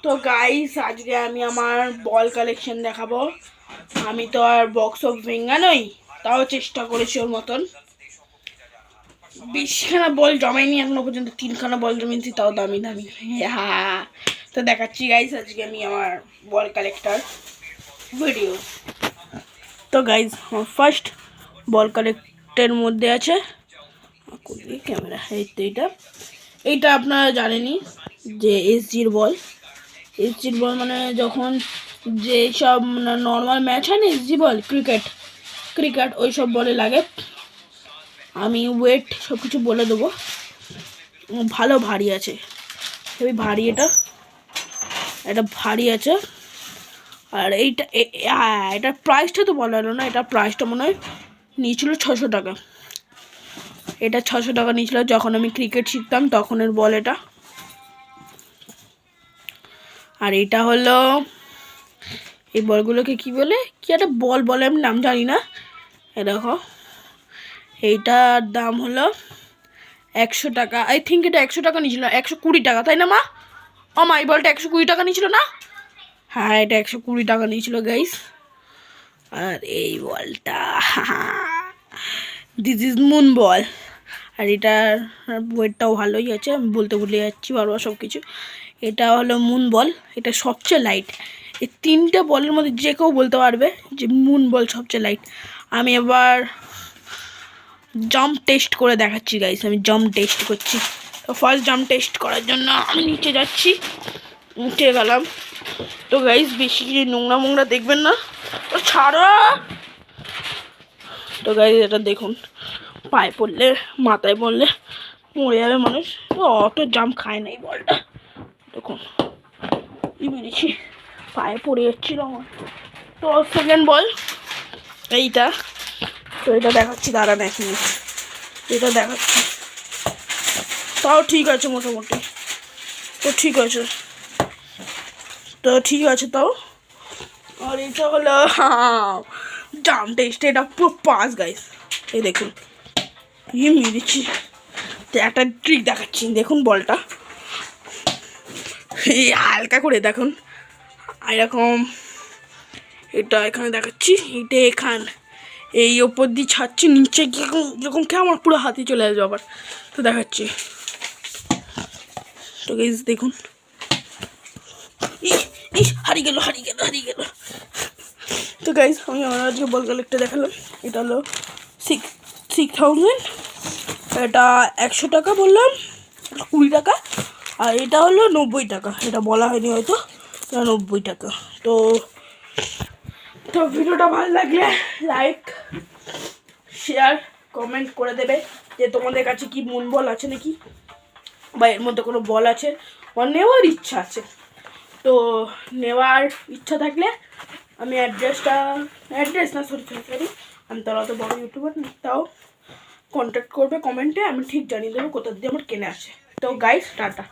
তো গাইস আজকে আমি আমার বল কালেকশন দেখাবো। আমি তো আর বক্স অফ ভেঙ্গা নই, তাও চেষ্টা করেছি ওর মতন। 20খানা বল জমাইনি এখনো পর্যন্ত, 3খানা বল জমিয়েছি, তাও দামি দামি। হ্যাঁ, তো দেখাচ্ছি গাইস আজকে আমি আমার বল কালেক্টর ভিডিও। তো গাইস আমার ফার্স্ট বল কালেক্টের মধ্যে আছে ক্যামেরা, এই তো এইটা আপনারা জানেনই যে এসজির বল। এসজির বল মানে যখন যে সব নর্মাল ম্যাচ হয় না, এসজি বল ক্রিকেট ওই সব বলে লাগে। আমি ওয়েট সব কিছু বলে দেবো। ভালো ভারী আছে, খুবই ভারী, এটা ভারী আছে। আর এইটা এটার প্রাইসটা তো বলা হলো না, এটা প্রাইসটা মনে হয় নিয়েছিল 600 টাকা। এটা 600 টাকা নিয়েছিল যখন আমি ক্রিকেট শিখতাম তখনের বল এটা। আর এটা হলো, এই বলগুলোকে কি বলে, কি একটা বল বলে, আমি নাম জানি না। এ দেখো, এইটার দাম হলো 100 টাকা। আই থিঙ্ক এটা 100 টাকা নিয়েছিল, 120 টাকা, তাই না মা? মা এই বলটা 120 টাকা নিয়েছিল না? হ্যাঁ, এটা 120 টাকা নিয়েছিল গাইস। আর এই বলটা দিস ইজ মুন বল। আর এটার ওয়েটটাও ভালোই আছে, আমি বলতে ভুলে যাচ্ছি বারবার সব কিছু। এটা হলো মুন বল, এটা সবচেয়ে লাইট। এই 3টে বলের মধ্যে যে কেউ বলতে পারবে যে মুন বল সবচেয়ে লাইট। আমি এবার জাম্প টেস্ট করে দেখাচ্ছি গাইস, আমি জাম্প টেস্ট করছি। তো ফার্স্ট জাম্প টেস্ট করার জন্য আমি নিচে যাচ্ছি, উঠে গেলাম। তো গাইস বেশি নোংরা দেখবেন না, তো ছাড়ো। তো গাইস এটা দেখুন, পায়ে পড়লে মাথায় পড়লে মরে যাবে মানুষ, তো অত জাম্প খায় না এই বলটা। দেখুন মেরেছি, পায়ে পড়ে যাচ্ছিল আমার। তো সেকেন্ড বল এইটা, তো এটা দেখাচ্ছি, দাঁড়ান এক মিনিট, এটা দেখাচ্ছি। তাও ঠিক আছে মোটামুটি, তো ঠিক আছে, তাও। আর এটা হলো জাম্প টেস্ট, এটা পুরো পাস গাইস। এই দেখুন মেরেছি। তো একটা ট্রিক দেখাচ্ছি, দেখুন বলটা এই হালকা করে দেখুন, এরকম এটা এখানে দেখাচ্ছি, এটা এই ওপর দিয়ে ছাড়ছি, নিচে গিয়ে যেরকম খেয়ে আমার পুরো হাতে চলে আসবে আবার। তো দেখাচ্ছি, তো গাইস দেখুন, হারিয়ে গেল। তো গাইস আমি আমার আজকে বল কালেক্টর দেখালাম। এটা হলো 6000, এটা 100 টাকা বললাম, 20 টাকা। আর এটা হলো 90 টাকা, এটা বলা হয়নি হয়তো, 90 টাকা। তো ভিডিওটা ভালো লাগলে লাইক শেয়ার কমেন্ট করে দেবে যে তোমাদের কাছে কি মুন বল আছে নাকি, বা এর মধ্যে কোনো বল আছে বা নেওয়ার ইচ্ছা আছে। তো নেওয়ার ইচ্ছা থাকলে আমি সরি আমি তার অত বড় ইউটিউবার, তাও কন্ট্যাক্ট করবে কমেন্টে, আমি ঠিক জানিয়ে দেবো কোথা দিয়ে আমার কেনা আছে। তো গাইস টাটা।